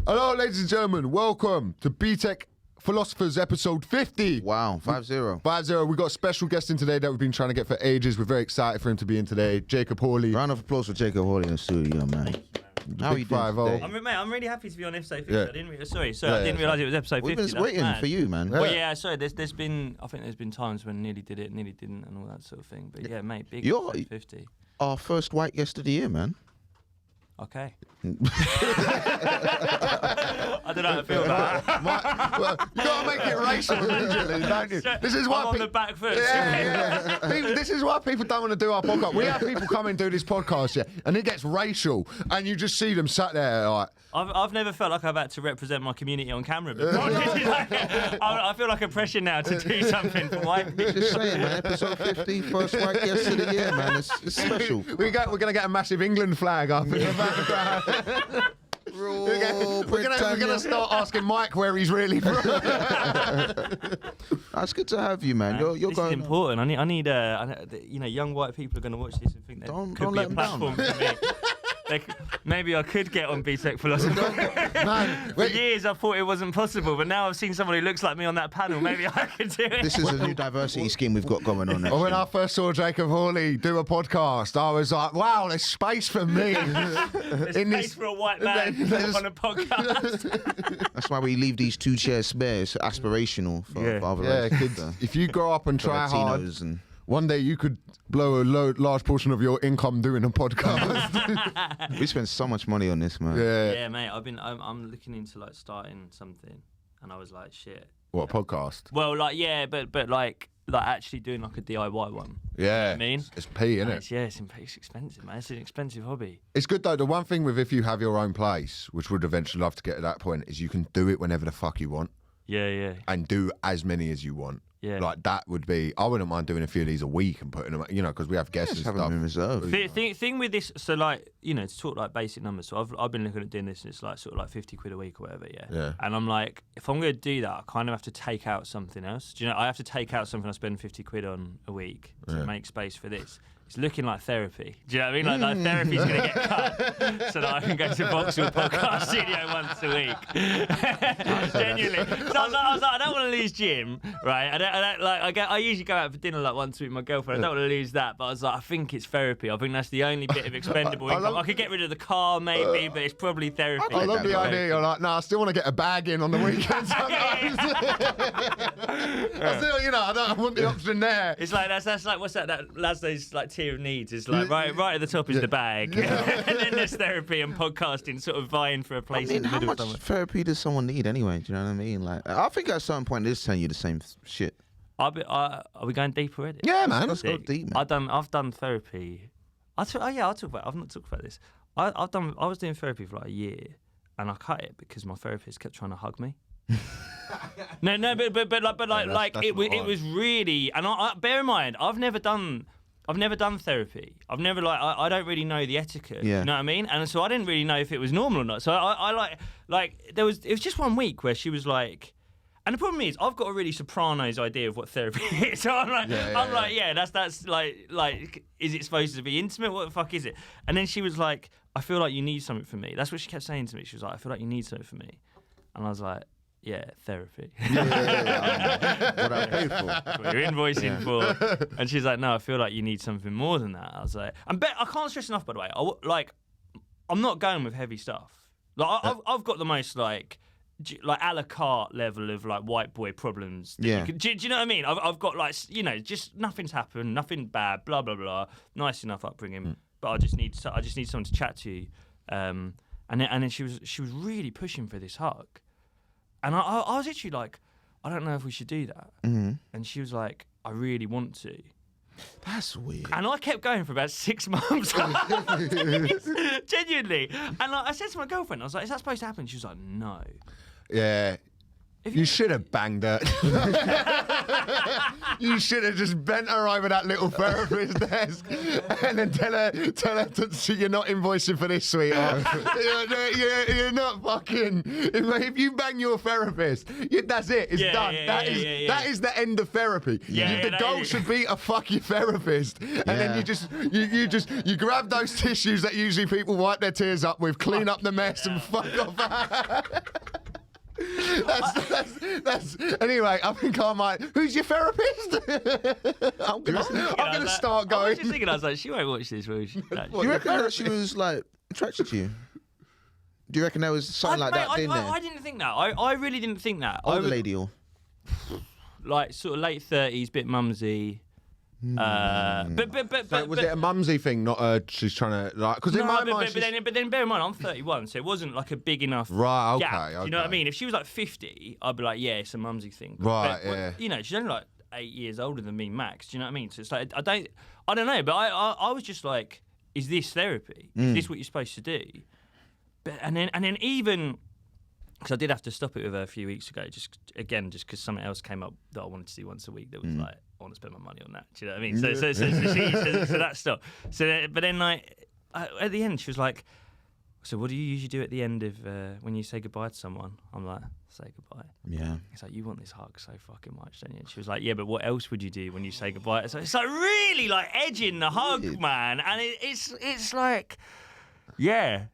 Hello, ladies and gentlemen. Welcome to BTEC Philosophers episode 50. Wow, 5-0. 5-0. We've got a special guest in today that we've been trying to get for ages. We're very excited for him to be in today. Jacob Hawley. Round of applause for Jacob Hawley in the studio, man. How are you doing today? I'm really happy to be on episode 50. Yeah. I didn't realise it was episode 50. We've been waiting for you, man. Well, yeah, sorry. I think there's been times when nearly did it, nearly didn't, and all that sort of thing. But yeah, mate, big episode 50. Our first white guest of the year, man. Okay. I don't know how to feel about that. Well, you got to make it racial immediately, don't you? This is why I'm on the back foot. This is why people don't want to do our podcast. We have people come and do this podcast, and it gets racial, and you just see them sat there like... I've never felt like I've had to represent my community on camera before. I feel like a pressure now to do something for white people. Just saying, man. Episode 50, first white guest of the year, man. It's special. We're going to get a massive England flag up in the background. We're gonna start asking Mike where he's really from. That's good to have you, man. You're this going. Is important. I need young white people are going to watch this and think there could be a platform for me. Maybe I could get on BTEC Philosophy. Man, for years I thought it wasn't possible, but now I've seen someone who looks like me on that panel. Maybe I could do it. This is a new diversity scheme we've got going on. When I first saw Jacob Hawley do a podcast, I was like, wow, there's space for me. There's space for a white man on a podcast. That's why we leave these 2 chairs spare. It's aspirational for other kids. If you grow up and try hard, one day you could blow a large portion of your income doing a podcast. We spend so much money on this, man. Yeah, mate. I'm looking into like starting something, and I was like, shit. What, a podcast? Well, like but like actually doing like a DIY one. Yeah, you know what I mean, it's P, isn't it? It's expensive, man. It's an expensive hobby. It's good though. The one thing with if you have your own place, which would eventually love to get to that point, is you can do it whenever the fuck you want. Yeah. And do as many as you want. Yeah. Like that would be, I wouldn't mind doing a few of these a week and putting them, because we have guests and stuff. Have them in reserve. Thing with this, so like, to talk like basic numbers, so I've been looking at doing this and it's like sort of like 50 quid a week or whatever, yeah. And I'm like, if I'm going to do that, I kind of have to take out something else. Do you know, I have to take out something I spend 50 quid on a week to make space for this. It's looking like therapy. Do you know what I mean? Like therapy's going to get cut so that I can go to Vauxhall Podcast Studio once a week. Genuinely. So I was like, I don't want to lose gym, right? I usually go out for dinner like once a week with my girlfriend. I don't want to lose that, but I was like, I think it's therapy. I think that's the only bit of expendable income. I could get rid of the car maybe, but it's probably therapy. I love the idea. You're like, I still want to get a bag in on the weekend sometimes. I want the option there. It's like that's like what's that Laszlo's like tier of needs is like right at the top is the bag, and then there's therapy and podcasting sort of vying for a place in the middle. How much therapy does someone need anyway? Do you know what I mean? Like, I think at a certain point they're just telling you the same shit. Are we going deep already? Yeah, man. Let's go deep, man. I've done therapy. I'll talk about. I've not talked about this. I was doing therapy for like a year, and I cut it because my therapist kept trying to hug me. No, but it was really, and I bear in mind, I've never done therapy. I've never I don't really know the etiquette. Yeah. You know what I mean? And so I didn't really know if it was normal or not. So I it was just one week where she was like, and the problem is I've got a really Sopranos idea of what therapy is. So I'm like, that's like, is it supposed to be intimate? What the fuck is it? And then she was like, I feel like you need something from me. That's what she kept saying to me. She was like, I feel like you need something from me. And I was like, yeah, therapy. What I paid for. That's what you're invoicing for. And she's like, no, I feel like you need something more than that. I was like, I can't stress enough, by the way. I'm not going with heavy stuff. Like, I've got the most like a la carte level of like white boy problems. Yeah. Do you know what I mean? I've got like, just nothing's happened, nothing bad, blah blah blah. Nice enough upbringing, but I just need someone to chat to. And then she was really pushing for this hug. And I was literally like, I don't know if we should do that. Mm-hmm. And she was like, I really want to. That's weird. And I kept going for about 6 months. Genuinely. And I said to my girlfriend, I was like, is that supposed to happen? She was like, no. Yeah. You should have banged her. You should have just bent her over that little therapist desk and then tell her so you're not invoicing for this, sweetheart. You're not fucking. If you bang your therapist, that's it. It's done. That is the end of therapy. The goal should be to fuck your therapist, and then you grab those tissues that usually people wipe their tears up with, clean up the mess, and fuck off. That's anyway. I think I might. Who's your therapist? I'm gonna start going. I was just thinking, I was like, she won't watch this, will she? No, Do you reckon that she was like attracted to you? Do you reckon there was something like that in there? I didn't think that. I really didn't think that. Older lady or like sort of late 30s, bit mumsy. But was it a mumsy thing? Not she's trying to like because in my mind. But then bear in mind, I'm 31, so it wasn't like a big enough right. Okay, gap. okay. You know what I mean? If she was like 50, I'd be like, yeah, it's a mumsy thing. Right. But, you know, she's only like 8 years older than me, max. Do you know what I mean? So it's like I don't know. But I was just like, is this therapy? Is this what you're supposed to do? But and then even. Because I did have to stop it with her a few weeks ago, just because something else came up that I wanted to do once a week that was like, I want to spend my money on that. Do you know what I mean? So that stopped. But then like at the end, she was like, "So what do you usually do at the end of when you say goodbye to someone?" I'm like, "Say goodbye." Yeah. It's like, you want this hug so fucking much, don't you? And she was like, "Yeah, but what else would you do when you say goodbye?" So it's like really like edging the hug, man, and it's like. Yeah,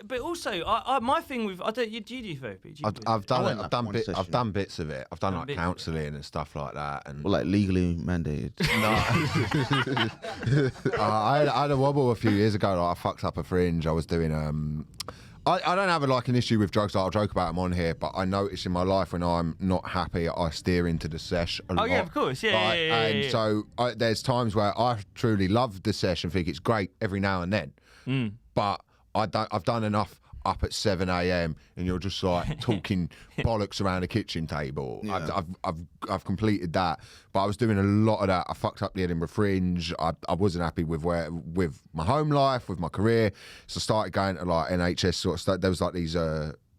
but also my thing with do you do therapy? I've done bits of it. I've done like counselling and stuff like that, and like legally mandated. No, I had a wobble a few years ago. Like I fucked up a fringe. I was doing I don't have like an issue with drugs. I'll joke about them on here, but I notice in my life when I'm not happy, I steer into the sesh a lot. Oh yeah, of course, yeah. So there's times where I truly love the sesh and think it's great every now and then. But I've done enough up at 7 a.m. and you're just like talking bollocks around a kitchen table. Yeah. I've completed that, but I was doing a lot of that. I fucked up the Edinburgh Fringe. I wasn't happy with my home life, with my career, so I started going to like NHS sort of stuff. There was like these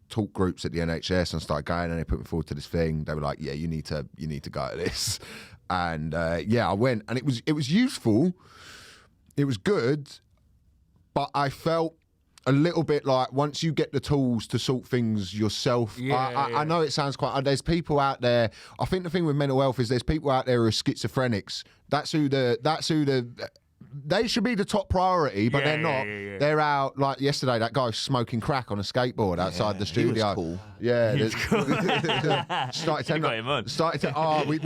talk groups at the NHS, and I started going, and they put me forward to this thing. They were like, "Yeah, you need to go to this," and I went, and it was useful. It was good. But I felt a little bit like once you get the tools to sort things yourself, I know it sounds quite. There's people out there. I think the thing with mental health is there's people out there who are schizophrenics. That's who they should be the top priority, but they're not. Yeah. They're out like yesterday. That guy smoking crack on a skateboard outside the studio. He was cool. Yeah, he was cool. We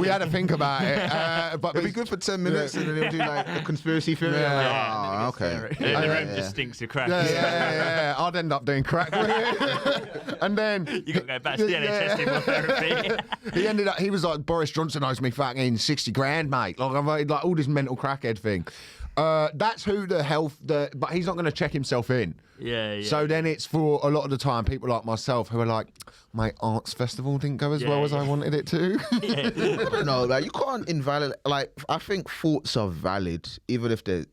had to think about it. But it'd be good for 10 minutes, and then he'll do like a conspiracy theory. Okay. The room just stinks of crack. Yeah. I'd end up doing crack with it. And then you got to go back to the NHS to more therapy. He was like, Boris Johnson owes me fucking 60 grand, mate. Like all this mental crackhead thing. That's who but he's not going to check himself in. Yeah. So then it's for a lot of the time people like myself who are like, my arts festival didn't go as well as I wanted it to. I don't know, like you can't invalidate. Like I think thoughts are valid, even if they're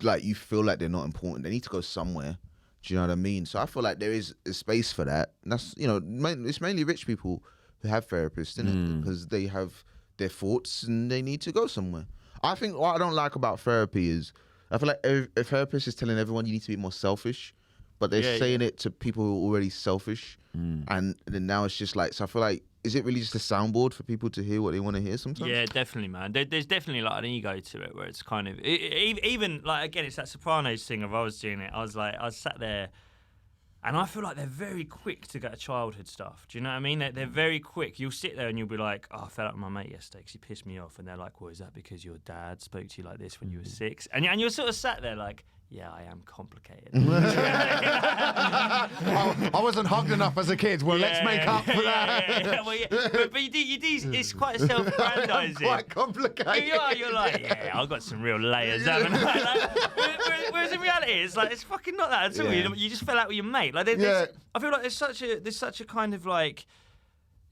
like you feel like they're not important. They need to go somewhere. Do you know what I mean? So I feel like there is a space for that. And that's it's mainly rich people who have therapists, isn't it? Because they have their thoughts and they need to go somewhere. I think what I don't like about therapy is I feel like a therapist is telling everyone you need to be more selfish, but they're saying it to people who are already selfish. And then now it's just like, so I feel like, is it really just a soundboard for people to hear what they want to hear sometimes? Yeah, definitely, man. There's definitely like an ego to it where it's kind of, even like, again, it's that Sopranos thing of I was doing it. I was sat there. And I feel like they're very quick to go to childhood stuff. Do you know what I mean? They're very quick. You'll sit there and you'll be like, I fell out with my mate yesterday because he pissed me off. And they're like, well, is that because your dad spoke to you like this when you were 6? And you're sort of sat there like, yeah, I am complicated. I wasn't hugged enough as a kid. Well, let's make up for that. Well, but you do, it's quite self-aggrandizing. Quite complicated. You're like, yeah, I've got some real layers, haven't I? Whereas in reality, it's like, it's fucking not that at all. You just fell out with your mate. Like, I feel like there's such a kind of like,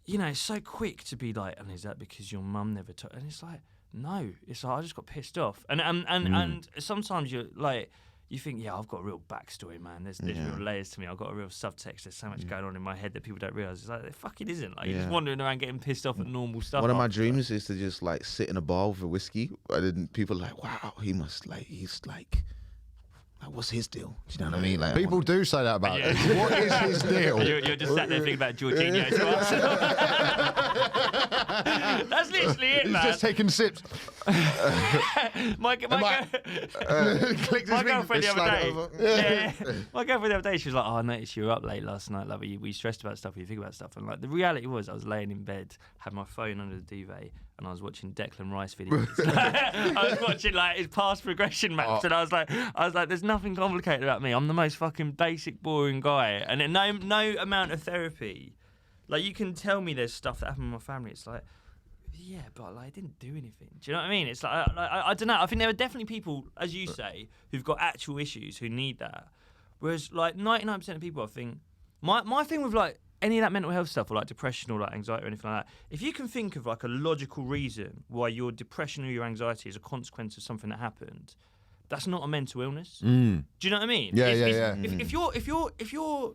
it's so quick to be like, and is that because your mum never told? And it's like, no, it's like I just got pissed off, and sometimes you're like, you think, I've got a real backstory, man. There's real layers to me. I've got a real subtext. There's so much going on in my head that people don't realise. It's like, it fucking isn't. Like, you're just wandering around getting pissed off at normal stuff. One of my dreams is to just like sit in a bar with a whiskey, and then people are like, wow, he's like, what's his deal? Do you know what I mean? Like, people do say that about it. What is his deal? You're just sat there thinking about Jorginho to us. That's literally it, man. He's just taking sips. My girlfriend the other day. My girlfriend the other day, she was like, "Oh, I noticed you were up late last night. Like, were you stressed about stuff? Were you think about stuff?" And like, the reality was, I was laying in bed, had my phone under the duvet, and I was watching Declan Rice videos. I was watching like his past progression maps, and I was like, "There's nothing complicated about me. I'm the most fucking basic, boring guy." And then no amount of therapy. Like, you can tell me there's stuff that happened in my family. It's like, yeah, but like, I didn't do anything. Do you know what I mean? It's like, I don't know. I think there are definitely people, as you say, who've got actual issues who need that. Whereas like 99% of people, I think, my thing with like any of that mental health stuff or like depression or like anxiety or anything like that, if you can think of like a logical reason why your depression or your anxiety is a consequence of something that happened, that's not a mental illness. Do you know what I mean? Yeah. If you're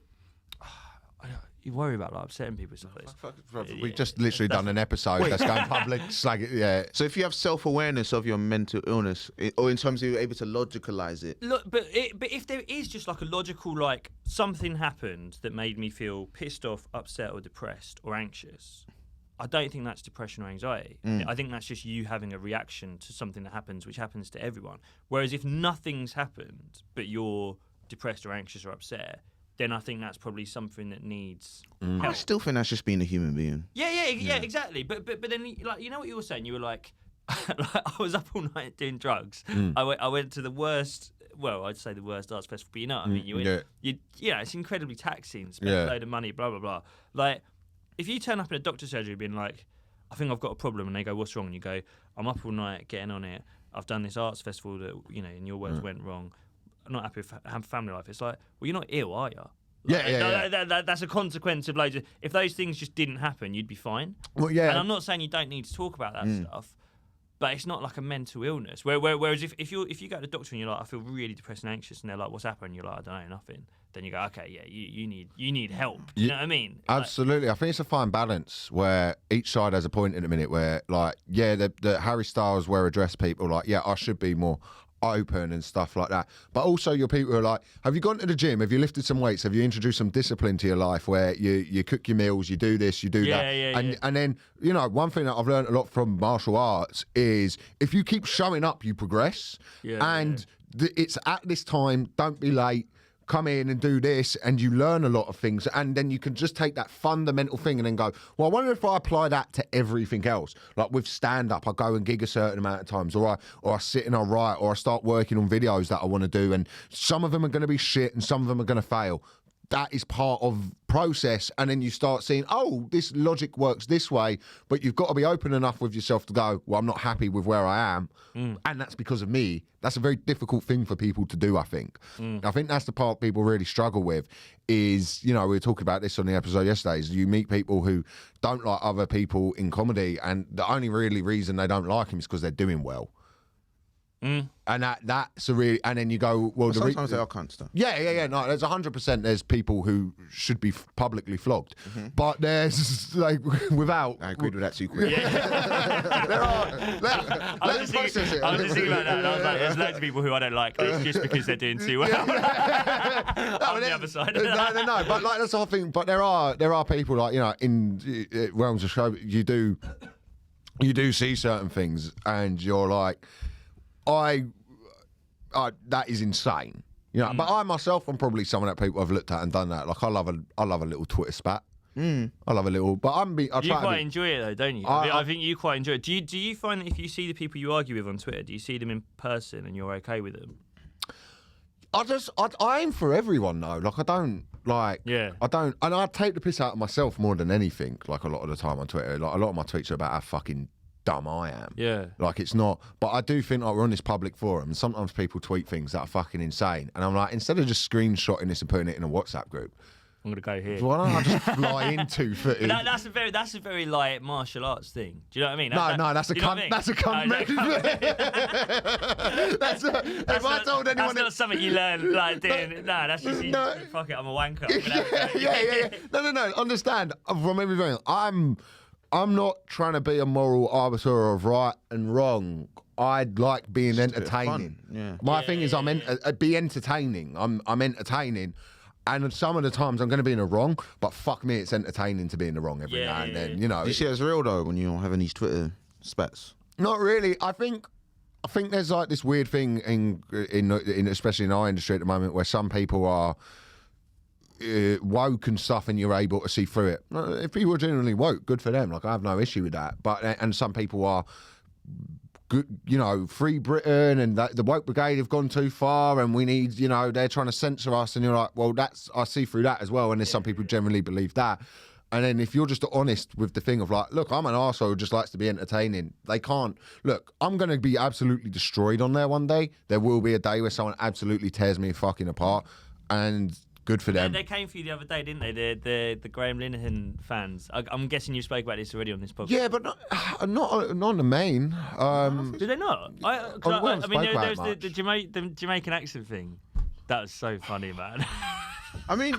you worry about like upsetting people and stuff like this. We've just literally done an episode that's going public. Slag it, yeah. So if you have self-awareness of your mental illness, or in terms of you're able to logicalize it. Look, but if there is just like a logical, like, something happened that made me feel pissed off, upset or depressed or anxious, I don't think that's depression or anxiety. I think that's just you having a reaction to something that happens, which happens to everyone. Whereas if nothing's happened, but you're depressed or anxious or upset, then I think that's probably something that needs help. I still think that's just being a human being. Yeah, exactly. But then, like, you know what you were saying? You were like, I was up all night doing drugs. I went to the worst. Well, I'd say the worst arts festival, but you know what I mean. It's incredibly taxing. Spend a load of money, blah blah blah. Like, if you turn up in a doctor's surgery being like, I think I've got a problem, and they go, what's wrong? And you go, I'm up all night getting on it. I've done this arts festival that, you know, in your words, went wrong. I'm not happy with family life. It's like, well, you're not ill, are you? Like, that's a consequence of loads of... If those things just didn't happen, you'd be fine. Well, yeah. And I'm not saying you don't need to talk about that stuff, but it's not like a mental illness. Whereas if you go to the doctor and you're like, I feel really depressed and anxious, and they're like, what's happened? You're like, I don't know, nothing. Then you go, okay, yeah, you need help. Do you know what I mean? Absolutely. I think it's a fine balance where each side has a point in a minute where, like, yeah, the Harry Styles wear a dress people, like, yeah, I should be more open and stuff like that, but also your people who are like, have you gone to the gym, have you lifted some weights, have you introduced some discipline to your life where you cook your meals, you do this, you do that, and then, you know, one thing that I've learned a lot from martial arts is if you keep showing up, you progress. It's at this time, don't be late, come in and do this, and you learn a lot of things, and then you can just take that fundamental thing and then go, well, I wonder if I apply that to everything else. Like with stand-up, I go and gig a certain amount of times, or I sit and I write, or I start working on videos that I want to do, and some of them are going to be shit and some of them are going to fail. That is part of process, and then you start seeing, oh, this logic works this way, but you've got to be open enough with yourself to go, well, I'm not happy with where I am, and that's because of me. That's a very difficult thing for people to do, I think. I think that's the part people really struggle with is, you know, we were talking about this on the episode yesterday, is you meet people who don't like other people in comedy, and the only really reason they don't like them is because they're doing well. And that's a really, and then you go, well, sometimes they are cunts though. Yeah. No, there's 100%. There's people who should be publicly flogged, but there's like without. I agreed with that too quick. There are. I was just thinking about that. And I was like, there's loads of people who I don't like. It's just because they're doing too well. On the other side. No. But like that's the whole thing. But there are people like, you know, in realms of show, you do see certain things, and you're like, that is insane, you know. But I myself, I'm probably someone that people have looked at and done that. Like I love a little Twitter spat. I love a little, but you quite enjoy it though, don't you? I think you quite enjoy it. Do you find that if you see the people you argue with on Twitter, do you see them in person and you're okay with them? I aim for everyone though. Like I don't, and I take the piss out of myself more than anything. Like a lot of the time on Twitter, like a lot of my tweets are about how fucking dumb I am. Yeah. Like it's not, but I do think like we're on this public forum and sometimes people tweet things that are fucking insane. And I'm like, instead of just screenshotting this and putting it in a WhatsApp group, I'm gonna go here. Why don't I just fly in 2-footed? That's a very like martial arts thing. Do you know what I mean? That's a cunt. That's a cunt. If I told anyone, that's not something you learn like doing. No, that's just fuck it. I'm a wanker. Yeah. No. Understand from everything. I'm not trying to be a moral arbiter of right and wrong. I'd like being entertaining. My thing is, be entertaining. I'm entertaining. And some of the times I'm going to be in the wrong, but fuck me, it's entertaining to be in the wrong every now and then. You know, Do you see it as real though when you're having these Twitter spats? Not really. I think there's like this weird thing in especially in our industry at the moment where some people are woke and stuff, and you're able to see through it. If people are genuinely woke, good for them. Like I have no issue with that. But and some people are. Good, you know, Free Britain and the woke brigade have gone too far, and we need, you know, they're trying to censor us, and you're like, well, I see through that as well, and there's some people who generally believe that. And then if you're just honest with the thing of like, look, I'm an arsehole who just likes to be entertaining. They can't look. I'm going to be absolutely destroyed on there one day. There will be a day where someone absolutely tears me fucking apart, and. Good for them. They came for you the other day, didn't they? The Graham Linehan fans. I'm guessing you spoke about this already on this podcast. Yeah, but not on the main. Did they not? I mean, there was the Jamaican accent thing. That was so funny, man. I mean,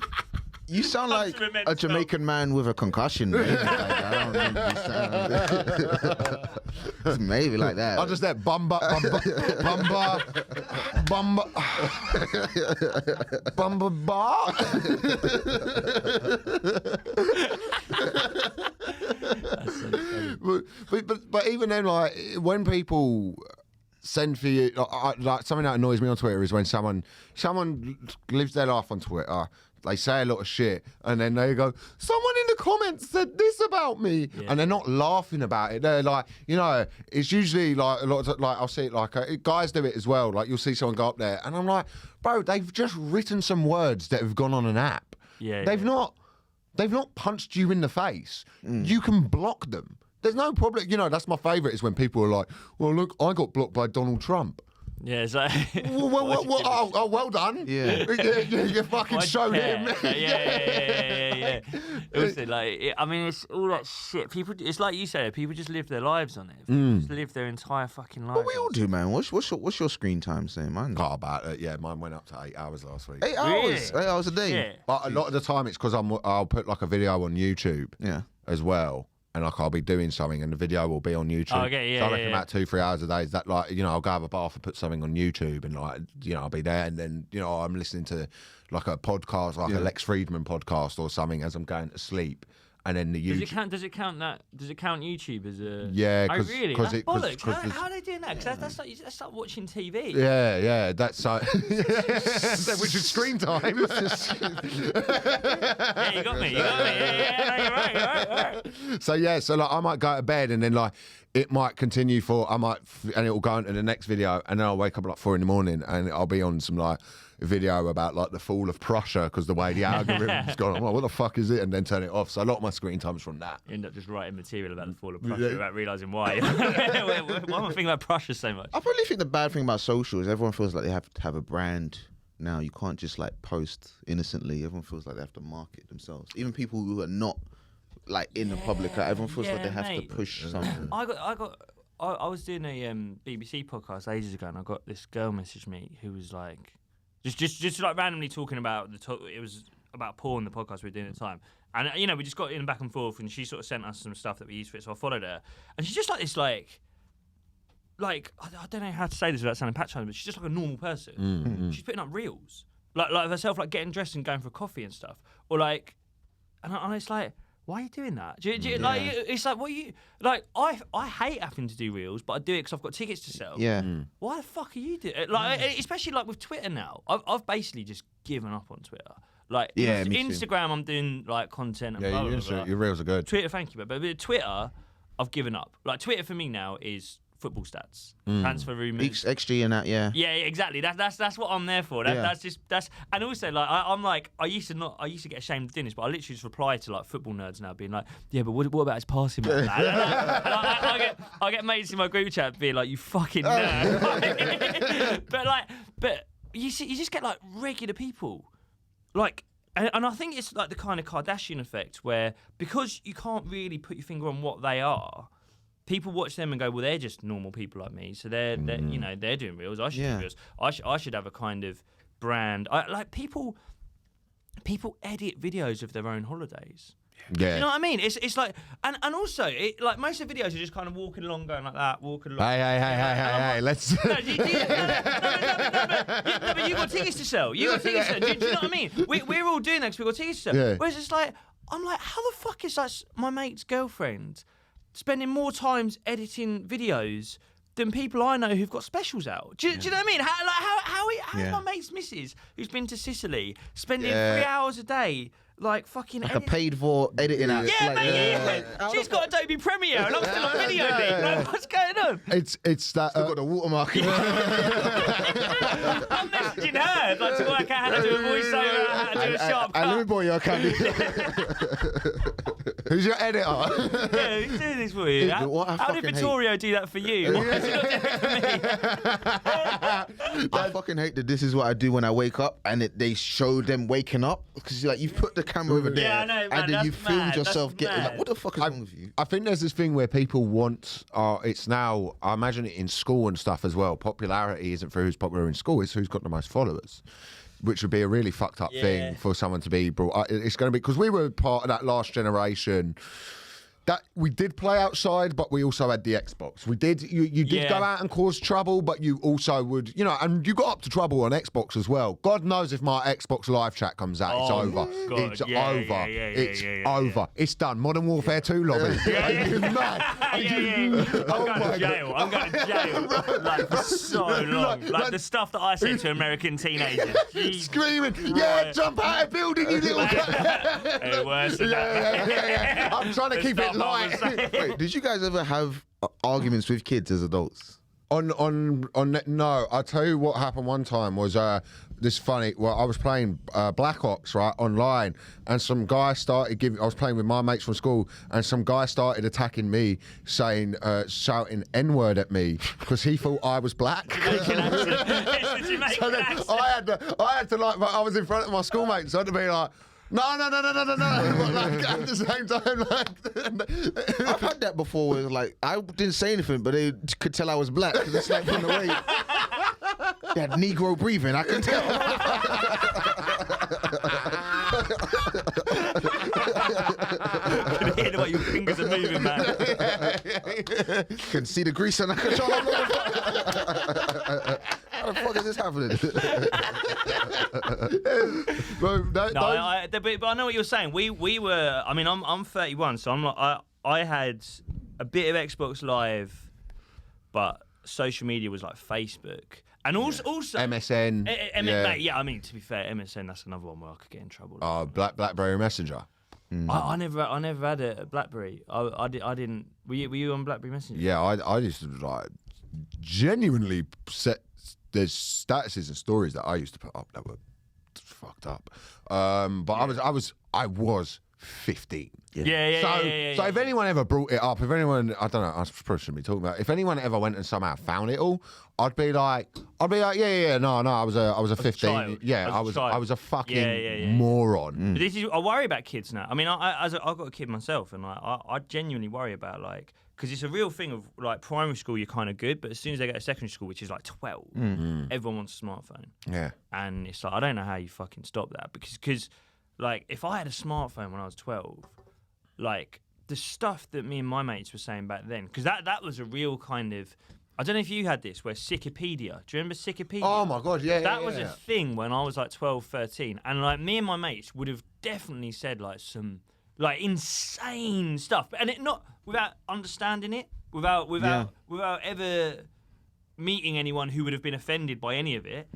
you sound like a Jamaican man with a concussion. Maybe. Like, I don't understand. It's maybe like that. I just that bumba. Bumba bar. That's so funny. But even then, like when people send for you, like something that annoys me on Twitter is when someone lives their life on Twitter. They say a lot of shit, and then they go, someone in the comments said this about me, and they're not laughing about it. They're like, you know, it's usually like a lot of, like I'll see it like guys do it as well. Like you'll see someone go up there, and I'm like, bro, they've just written some words that have gone on an app. They've not punched you in the face. You can block them. There's no problem. You know, that's my favourite is when people are like, well, look, I got blocked by Donald Trump. Yeah, it's like... well done. Yeah. You fucking showed him. Yeah. Also, like, I mean, it's all that shit. People, it's like you said, people just live their lives on it. Just live their entire fucking life. What we all do, man. What's your screen time saying? Mine Mine went up to 8 hours last week. 8 hours? Really? 8 hours a day? Yeah. But a lot of the time it's because I'll put like a video on YouTube as well. And like I'll be doing something, and the video will be on YouTube. Oh, okay, so I reckon about 2-3 hours a day. Is that like, you know, I'll go have a bath and put something on YouTube, and like, you know, I'll be there, and then, you know, I'm listening to like a podcast, like a Lex Friedman podcast or something as I'm going to sleep. And then the YouTube. Does it count YouTube as a? Yeah, because really, that's bollocks. How are they doing that? Because that's like watching TV. Yeah, that's so. Which is screen time. Yeah, you got me. Yeah, no, you're right. So like I might go to bed, and then like it might continue and it will go into the next video, and then I'll wake up like 4 a.m, and I'll be on some like video about like the fall of Prussia because the way the algorithm's gone. I'm like, what the fuck is it? And then turn it off. So a lot of my screen time's from that. You end up just writing material about the fall of Prussia without realising why. Why am I thinking about Prussia so much? I probably think the bad thing about social is everyone feels like they have to have a brand now. You can't just like post innocently. Everyone feels like they have to market themselves. Even people who are not like in the public, everyone feels like they have to push something. I was doing a BBC podcast ages ago, and I got this girl message me who was like, just like randomly talking about it was about porn, the podcast we were doing at the time, and you know we just got in back and forth, and she sort of sent us some stuff that we used for it, so I followed her, and she's just like this like I don't know how to say this without sounding patronising, but she's just like a normal person. She's putting up reels like herself, like getting dressed and going for a coffee and stuff, or like, and it's like, why are you doing that? Do you, like, it's like, what you like? I hate having to do reels, but I do it because I've got tickets to sell. Yeah. Why the fuck are you doing it? Like, especially like with Twitter now. I've basically just given up on Twitter. Like, Instagram, I'm doing like content. And blah, blah, blah. Your reels are good. Twitter, thank you, but Twitter, I've given up. Like, Twitter for me now is football stats, transfer rumours, XG and that, yeah, exactly. That's what I'm there for. That's and also like I used to get ashamed of doing this, but I literally just reply to like football nerds now, being like, yeah, but what about his passing? And I get mates in my group chat being like, you fucking nerd. but you just get like regular people, like. And I think it's like the kind of Kardashian effect where because you can't really put your finger on what they are, people watch them and go, well, they're just normal people like me, so they're doing reels. I should do reels. I should have a kind of brand. Like people edit videos of their own holidays. Yeah. You know what I mean? It's like, and also, like most of the videos are just kind of walking along, going like that, walking along. Hey, let's. No, but you got tickets to sell. Do you know what I mean? We're all doing that because we got tickets to sell. Yeah. Whereas it's like, I'm like, how the fuck is like my mate's girlfriend spending more times editing videos than people I know who've got specials out? Do you know what I mean? How is my mate's missus, who's been to Sicily, spending 3 hours a day? Like fucking like a paid for editing app. Yeah, mate. She's got Adobe Premiere, and I'm still on Video League. Like, what's going on? It's that. Still got the watermark. I'm messaging her like to work out how to do a voiceover, how to do a sharp cut. Let me borrow your account. Who's your editor? Yeah, who's doing this for you? How did Vittorio do that for you? Why is he not doing it for me? I fucking hate that this is what I do when I wake up and they show them waking up because like you've put the camera over there I know, man, and then you filmed mad. yourself That's getting mad. like, what the fuck is wrong with you? I think there's this thing where people want. It's now. I imagine it in school and stuff as well. Popularity isn't for who's popular in school; it's who's got the most followers. Which would be a really fucked up thing for someone to be brought. It's going to be because we were part of that last generation. That we did play outside, but we also had the Xbox. We did. You did go out and cause trouble, but you also would, and you got up to trouble on Xbox as well. God knows if my Xbox live chat comes out, it's over. God. It's over. It's over. It's done. Modern Warfare 2 lobby. Are you mad? I'm going to jail. I'm going to jail. Like for so long. Like the stuff that I say to American teenagers. Screaming, jump out of building, you little Hey, worse than that. Yeah. I'm trying to keep it light. Wait, did you guys ever have arguments with kids as adults? No, I'll tell you what happened one time was this funny. Well, I was playing Black Ops right online, and some guy started giving. I was playing with my mates from school, and some guy started attacking me, saying, shouting N-word at me because he thought I was black. So then I had to like. I was in front of my schoolmates, so I had to be like. No. Like, at the same time, like... I've had that before where, like, I didn't say anything, but they could tell I was black because it's like from the way they had Negro breathing, I could tell. I can hear the way your fingers are moving, man. Can see the grease on the controller. How the fuck is this happening? But I know what you're saying. We were. I mean, I'm 31, so I'm like I had a bit of Xbox Live, but social media was like Facebook. And also MSN. Mate, I mean, to be fair, MSN, that's another one where I could get in trouble. Oh, BlackBerry Messenger. I never had a BlackBerry. I didn't. Were you on BlackBerry Messenger? Yeah, I used to like genuinely set. There's statuses and stories that I used to put up that were fucked up. But I was 15. So if anyone ever brought it up, if anyone, I don't know, I probably shouldn't be talking about. If anyone ever went and somehow found it all, I'd be like, no, I was a 15. Child. I was a fucking moron. But I worry about kids now. I mean, I've got a kid myself, and I genuinely worry about like. Because it's a real thing of like primary school, you're kind of good, but as soon as they get to secondary school, which is like 12, everyone wants a smartphone. Yeah. And it's like, I don't know how you fucking stop that. Because like, if I had a smartphone when I was 12, like, the stuff that me and my mates were saying back then, because that was a real kind of, I don't know if you had this, where Wikipedia, do you remember Wikipedia? Oh my God, yeah. That was a thing when I was like 12, 13. And like, me and my mates would have definitely said like some, like insane stuff, and it not without understanding it, without ever meeting anyone who would have been offended by any of it.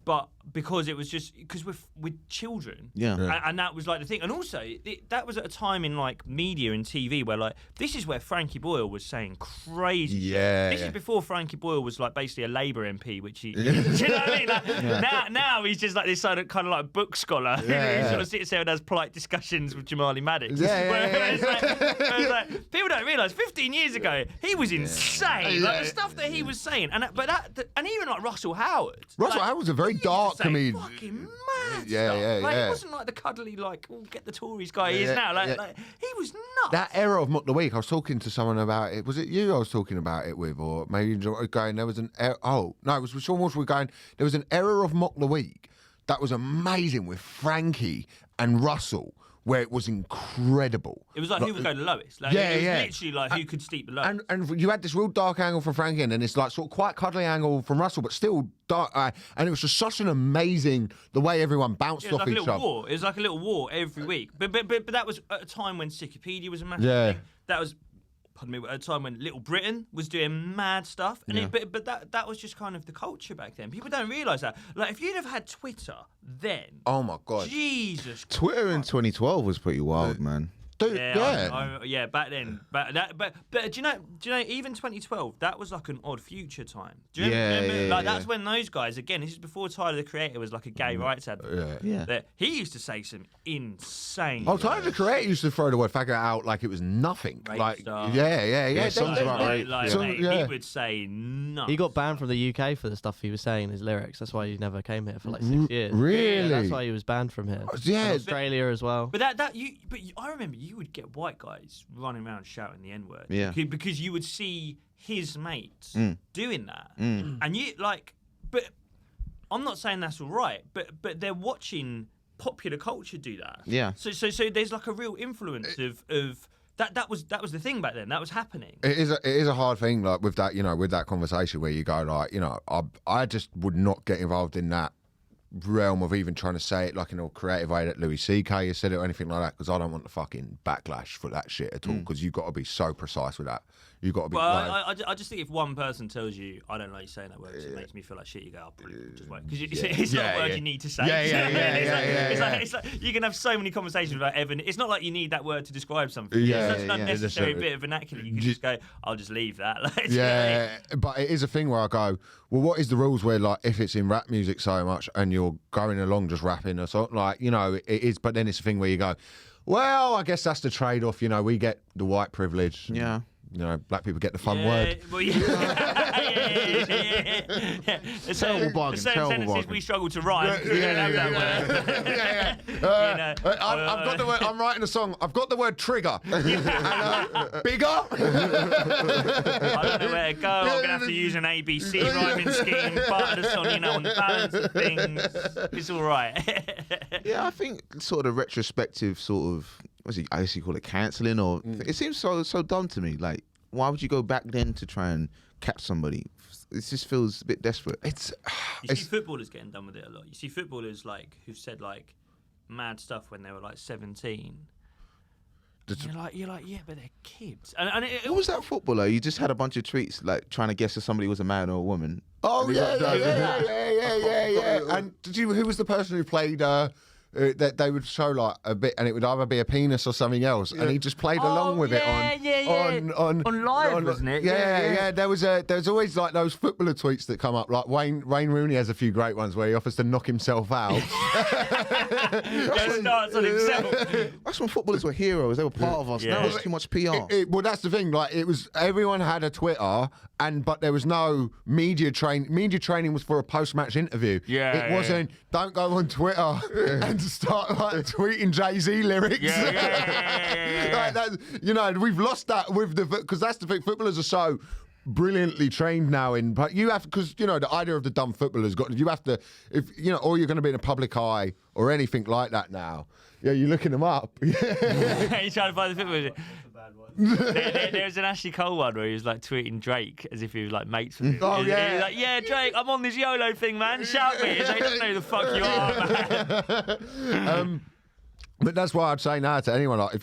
But because it was just because we're children, and that was like the thing. And also that was at a time in like media and TV where like this is where Frankie Boyle was saying crazy shit. This is before Frankie Boyle was like basically a Labour MP, which he do you know what I mean? Like, now he's just like this kind of like book scholar who sort of sits there and has polite discussions with Jamali Maddox. Whereas, like, people don't realise 15 years ago he was insane. Like the stuff that he was saying, and even like Russell Howard. Russell Howard was a very dark comedian. Fucking mad. Yeah, stuff. yeah, like, yeah. It wasn't like the cuddly, like, oh, get the Tories guy he is now. Like, he was nuts. That era of Mock the Week, I was talking to someone about it. Was it you I was talking about it with? Or maybe going, there was an oh, no, it was with Sean Walsh. We were going, there was an era of Mock the Week that was amazing with Frankie and Russell, where it was incredible. It was like who would go the lowest. Like, Yeah, it was yeah. literally like who could steep the lowest. And you had this real dark angle from Frankie, and then this like sort of quite cuddly angle from Russell, but still dark. And it was just such an amazing the way everyone bounced It was off like a each little other. war. It was like a little war every week. But that was at a time when Wikipedia was a massive Yeah. thing. That was, pardon me, at a time when Little Britain was doing mad stuff. And but that was just kind of the culture back then. People don't realise that. Like, if you'd have had Twitter then, Oh my god, Jesus Twitter in 2012 was pretty wild, man. dude, Yeah, back then. But do you know? Even 2012, that was like an odd future time. Do you remember? Like that's when those guys. Again, this is before Tyler the Creator was like a gay rights advocate. Yeah. That he used to say some insane. Oh, Tyler the Creator used to throw the word faggot out like it was nothing. Rape like, star. yeah. songs about rape. He would say no. He got banned from the UK for the stuff he was saying in his lyrics. That's why he never came here for like 6 years. Really? Yeah, that's why he was banned from here. Yeah. And Australia as well. But I remember you would get white guys running around shouting the N-word. Yeah. Because you would see his mates doing that, and you like. But I'm not saying that's all right. But they're watching popular culture do that. Yeah. So there's like a real influence of that. That was the thing back then. That was happening. It is a hard thing, like with that, with that conversation where you go, like, I just would not get involved in that realm of even trying to say it like in a creative way that Louis C.K. has said it or anything like that, because I don't want the fucking backlash for that shit at all, because you've got to be so precise with that. You've got to be Well, I just think if one person tells you, I don't like you saying that word, 'cause it makes me feel like shit, you go, oh, brilliant, just wait. Because it's not a word you need to say. It's like you can have so many conversations about Evan. It's not like you need that word to describe something. It's such an unnecessary bit of vernacular. You can just go, I'll just leave that. But it is a thing where I go, well, what is the rules where, like, if it's in rap music so much and you're going along just rapping or something, like, it is, but then it's a thing where you go, well, I guess that's the trade-off, we get the white privilege. Yeah. Black people get the fun word. Well, yeah. Terrible bargain. Certain Terrible sentences bargain. we struggle to rhyme because we don't have that word. I've got the word. I'm writing a song. I've got the word trigger. And, bigger. I don't know where to go. I'm gonna have to use an ABC rhyming scheme, but on the balance of things, it's all right. Yeah, I think sort of the retrospective sort of, I guess you call it cancelling, or it seems so dumb to me. Like, why would you go back then to try and catch somebody? It just feels a bit desperate. You see footballers getting done with it a lot. You see footballers like who've said like mad stuff when they were like 17. You're like, yeah, but they're kids. And Who was that footballer? You just had a bunch of tweets like trying to guess if somebody was a man or a woman. Oh yeah. And who was the person who played? That they would show like a bit, and it would either be a penis or something else, and he just played along with it on live, wasn't it? Yeah. There was always like those footballer tweets that come up. Like Wayne Rooney has a few great ones where he offers to knock himself out. Starts on himself. That's when footballers were heroes. They were part of us. Yeah. Now it's too much PR. Well, that's the thing. Like, it was everyone had a Twitter, but there was no media training. Media training was for a post-match interview. It wasn't. Don't go on Twitter and start like tweeting Jay-Z lyrics. Like that, we've lost that with because that's the thing. Footballers are so brilliantly trained now but you have, because the idea of the dumb footballers you have to, if or you're going to be in a public eye or anything like that now. Yeah, you're looking them up. You're trying to find the footballers. There was an Ashley Cole one where he was like tweeting Drake as if he was like mates with him. Oh, He yeah. was like, yeah, Drake, I'm on this YOLO thing, man. Shout me. He's like, he doesn't know who the fuck you are, man. But that's why I'd say now to anyone, like,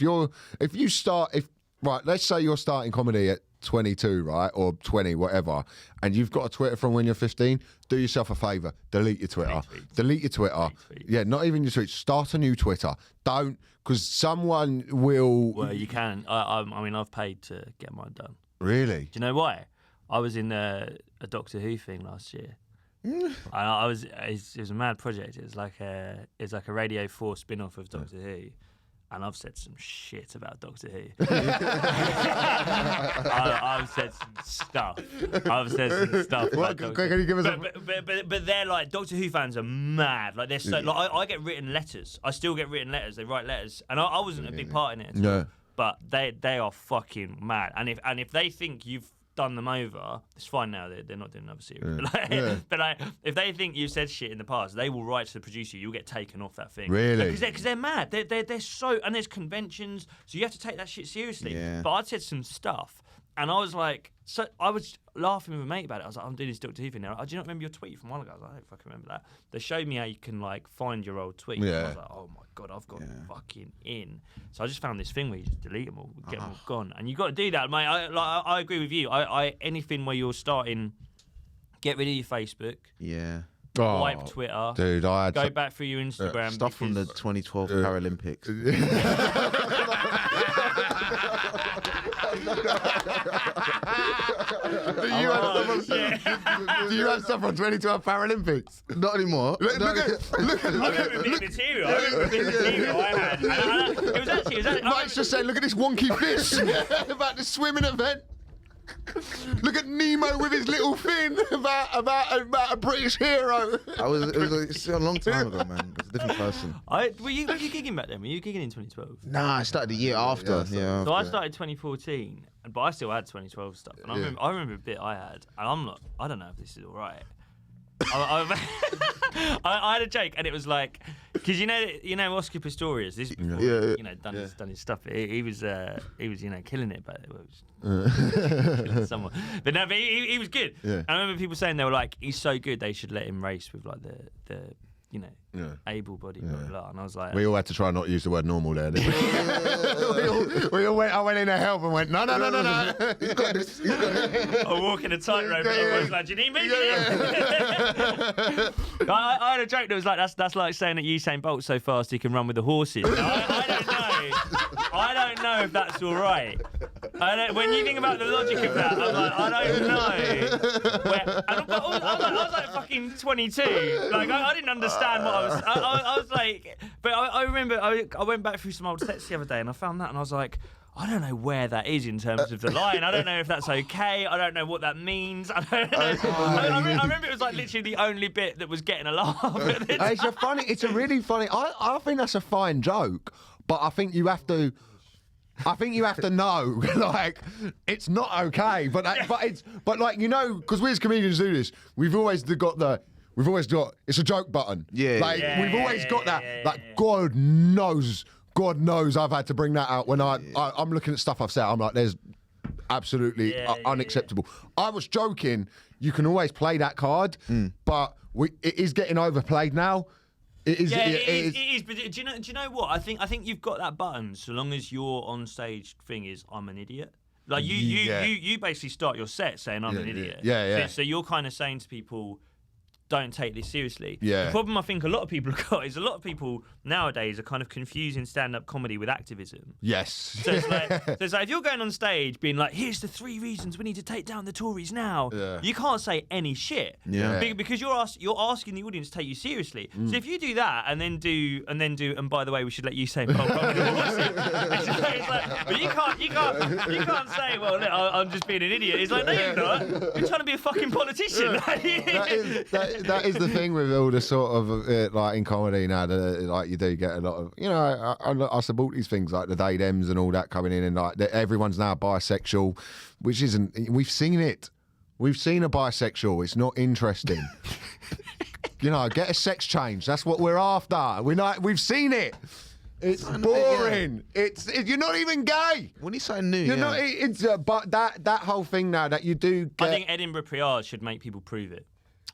let's say you're starting comedy at 22, right, or 20, whatever, and you've got a Twitter from when you're 15, do yourself a favour, delete your Twitter. Delete your Twitter. Yeah, not even your tweets. Start a new Twitter. Don't, because someone will... Well, you can. I mean, I've paid to get mine done. Really? Do you know why? I was in a Doctor Who thing last year. It was a mad project. It was like a Radio 4 spin-off of Doctor Who. And I've said some shit about Doctor Who. I've said some stuff. About Doctor Can you give us but they're like, Doctor Who fans are mad. Like, they're so... Like, I get written letters. I still get written letters. They write letters. And I wasn't a big part in it at all. But they are fucking mad. And if they think you've done them over, it's fine now. They're not doing another series. But like, if they think you've said shit in the past, they will write to the producer. You'll get taken off that thing. Really? Because they're mad. They're so, and there's conventions, so you have to take that shit seriously. Yeah. But I'd said some stuff, and I was like, so I was laughing with a mate about it. I was like, I'm doing this Doctor Who thing now. Do you not remember your tweet from a while ago? I was like, I don't fucking remember that. They showed me how you can like find your old tweets. Yeah. I was like, oh my god, I've got fucking in. So I just found this thing where you just delete them all, get them all gone, and you got to do that, mate. I agree with you. I anything where you're starting, get rid of your Facebook. Yeah. Wipe Twitter. Dude, go back through your Instagram. Stuff from the 2012 Paralympics. Do you have stuff from 2012 Paralympics? Not anymore. Look at I remember big material. I had. It was actually. Mike's just saying, look at this wonky fish about the swimming event. Look at Nemo with his little fin about a British hero. It's a long time ago, man. It's a different person. Were you gigging back then? Were you gigging in 2012? Nah, I started the year after. So I started 2014, but I still had 2012 stuff. And I remember a bit I had, and I don't know if this is all right. I had a joke, and it was like, because you know Oscar Pistorius, this before, done his stuff. He was killing it, but it was killing someone. But no, but he was good. Yeah. And I remember people saying, they were like, he's so good, they should let him race with like the able-bodied, blah, blah, blah. And I was like... We all had to try not to use the word normal there, didn't we? I went in to help and went, no. He's got this. I walk in a tightrope and everyone's like, do you need me? I had a joke that was like, that's like saying that Usain Bolt's so fast he can run with the horses. Now, I don't know. I don't know if that's all right. When you think about the logic of that, I'm like, I don't know. I was like fucking 22. Like, I didn't understand what I was like, but I remember I went back through some old sets the other day and I found that and I was like, I don't know where that is in terms of the line. I don't know if that's okay. I don't know what that means. I don't know. I remember it was like literally the only bit that was getting a laugh. It's a really funny. I think that's a fine joke, but I think you have to know, like, it's not okay. But like, you know, because we as comedians do this. We've always got it's a joke button. Yeah. Like we've always got that. Like God knows I've had to bring that out when I'm looking at stuff I've said. I'm like, there's absolutely unacceptable. I was joking. You can always play that card, but it is getting overplayed now. It is. But do you know what? I think you've got that button so long as your on stage thing is I'm an idiot. Like you basically start your set saying I'm an idiot. Yeah. So you're kind of saying to people, don't take this seriously. Yeah. The problem I think a lot of people have got is a lot of people nowadays are kind of confusing stand-up comedy with activism. Yes. So it's like if you're going on stage being like, here's the 3 reasons we need to take down the Tories now, you can't say any shit. Yeah. Because you're asking the audience to take you seriously. So if you do that and then do, and by the way, we should let you say, but you can't say, well, look, I'm just being an idiot. It's like, no, you're not. You're trying to be a fucking politician. That is the thing with all the sort of like in comedy now. Like you do get a lot of, you know, I support these things like the Day Dems and all that coming in, and like everyone's now bisexual, which isn't. We've seen it. We've seen a bisexual. It's not interesting. You know, get a sex change. That's what we're after. We've seen it. It's boring. You're not even gay. We need something new. You're not. But that whole thing now that you do. I think Edinburgh PR should make people prove it.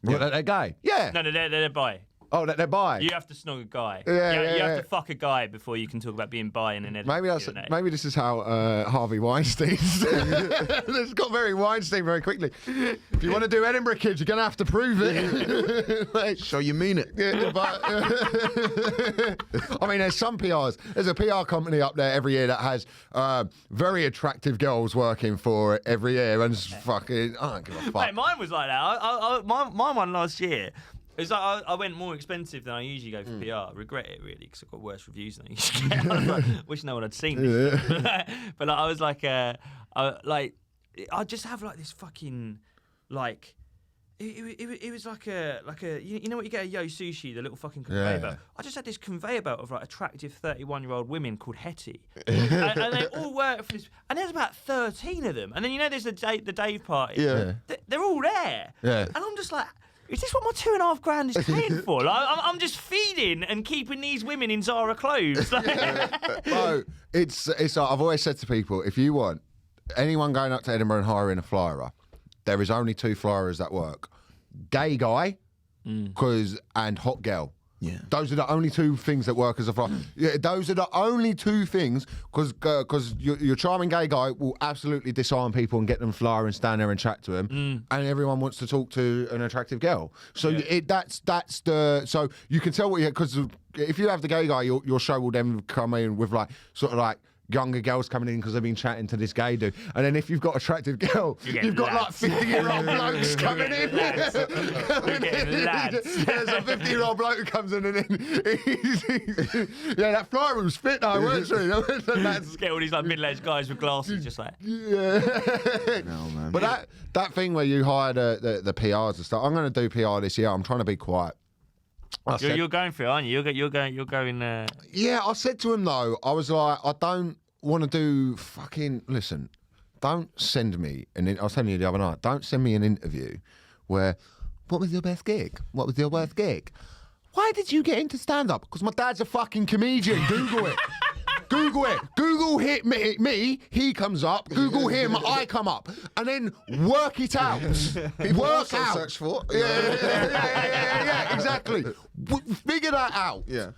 What, that they're gay? Yeah. No, they're bi. Oh, that they're bi. You have to snog a guy. You have to fuck a guy before you can talk about being bi in an Edinburgh. Maybe this is how Harvey Weinstein's. It's got very Weinstein very quickly. If you want to do Edinburgh Kids, you're gonna have to prove it. Like, show you mean it. Yeah, but, I mean, there's some PRs. There's a PR company up there every year that has very attractive girls working for it every year, and just fucking, I don't give a fuck. Mate, mine was like that. My one last year. It's like I went more expensive than I usually go for PR. Regret it really because I got worse reviews than I usually get. I was like, wish no one had seen this. But like, I was like, I just have like this fucking like. It was like a you know what you get at Yo Sushi, the little fucking conveyor belt. I just had this conveyor belt of like attractive 31-year-old women called Hetty, and they all work for this. And there's about 13 of them. And then you know there's the Dave party. Yeah, they're all there. Yeah, and I'm just like. Is this what my $2,500 is paying for? Like, I'm just feeding and keeping these women in Zara clothes. Bro, it's like I've always said to people, if you want anyone going up to Edinburgh and hiring a flyerer, there is only 2 flyers that work: gay guy, and hot girl. Yeah, those are the only 2 things that work as a flyer. Yeah, those are the only 2 things because your charming gay guy will absolutely disarm people and get them flyer and stand there and chat to him, and everyone wants to talk to an attractive girl. So that's the so you can tell what you because if you have the gay guy, your show will then come in with like sort of like. Younger girls coming in because they've been chatting to this gay dude, and then if you've got attractive girl, you've got like 50-year-old blokes coming in. There's a 50-year-old bloke who comes in and then that flyer was fit though, weren't she? That's get all these like middle-aged guys with glasses, just like No, man. But that thing where you hire the PRs and stuff, I'm going to do PR this year. I'm trying to be quiet. You're going for it, aren't you? You're going. Yeah, I said to him though, I was like, I don't want to do fucking. Listen, don't send me. And I was telling you the other night, don't send me an interview where, what was your best gig? What was your worst gig? Why did you get into stand up? Because my dad's a fucking comedian. Google it. Google it. Google hit me, he comes up. Google him, I come up. And then work it out. Work out. Search for. Yeah, exactly. Figure that out. Yeah.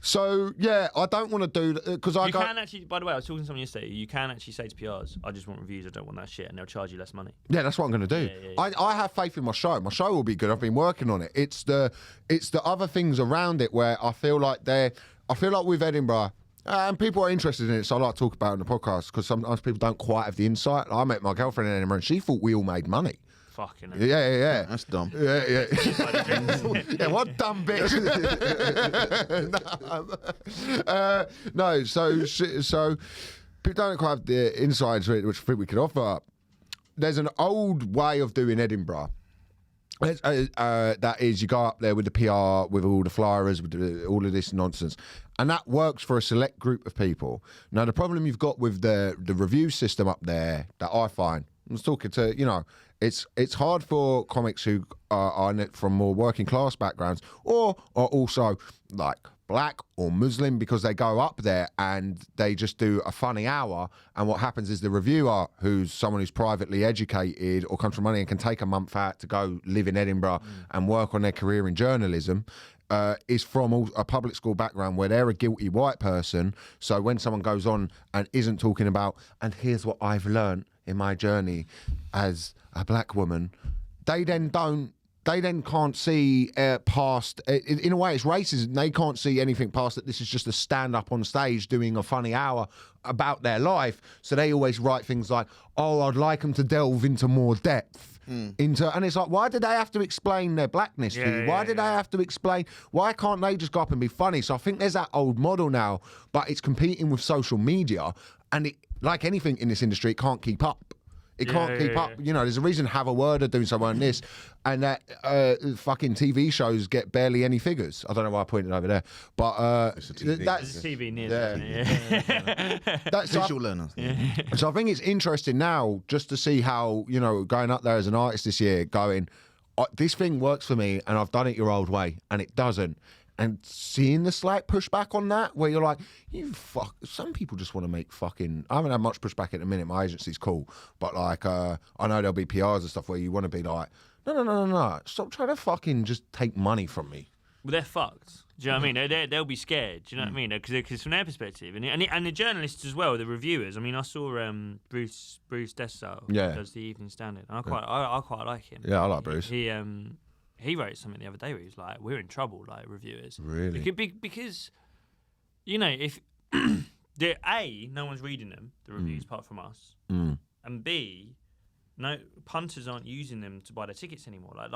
So yeah, I don't want to do that because I can actually. By the way, I was talking to someone yesterday. You can actually say to PRs, "I just want reviews. I don't want that shit," and they'll charge you less money. Yeah, that's what I'm going to do. Yeah. I have faith in my show. My show will be good. I've been working on it. It's the other things around it where I feel like with Edinburgh. And people are interested in it, so I like to talk about it in the podcast because sometimes people don't quite have the insight. I met my girlfriend in Edinburgh and she thought we all made money. Fucking hell. Yeah. That's dumb. Yeah. Yeah, what dumb bitch. No, so people don't quite have the insights which I think we could offer. There's an old way of doing Edinburgh. That is, you go up there with the PR, with all the flyers, with all of this nonsense, and that works for a select group of people. Now, the problem you've got with the review system up there that I find, I was talking to, it's hard for comics who are from more working class backgrounds or are also like black or Muslim because they go up there and they just do a funny hour, and what happens is the reviewer, who's someone who's privately educated or comes from money and can take a month out to go live in Edinburgh and work on their career in journalism, is from a public school background where they're a guilty white person. So when someone goes on and isn't talking about, and here's what I've learned in my journey as a black woman, they then can't see past, in a way it's racism, they can't see anything past that this is just a stand-up on stage doing a funny hour about their life, so they always write things like, oh, I'd like them to delve into more depth. And it's like, why did they have to explain their blackness to you? Why did they have to explain? Why can't they just go up and be funny? So I think there's that old model now, but it's competing with social media, and it, like anything in this industry, it can't keep up. It can't keep up. There's a reason Have a Word are doing something on this, and that fucking TV shows get barely any figures. I don't know why I pointed over there, but that's TV news. That's visual learner. So I think it's interesting now just to see how, going up there as an artist this year, going, this thing works for me, and I've done it your old way, and it doesn't. And seeing the slight pushback on that, where you're like, some people just want to make fucking. I haven't had much pushback at the minute. My agency's cool, but like, I know there'll be PRs and stuff where you want to be like, no, stop trying to fucking just take money from me. Well, they're fucked. Do you know what I mean? They'll be scared. Do you know what I mean? Because from their perspective, and the journalists as well, the reviewers. I mean, I saw Bruce Dessau does the Evening Standard. And I quite like him. Yeah, I like Bruce. He wrote something the other day where he was like, we're in trouble, like, reviewers. Really? Because if no one's reading them, the reviews, apart from us, and B, punters aren't using them to buy their tickets anymore. Like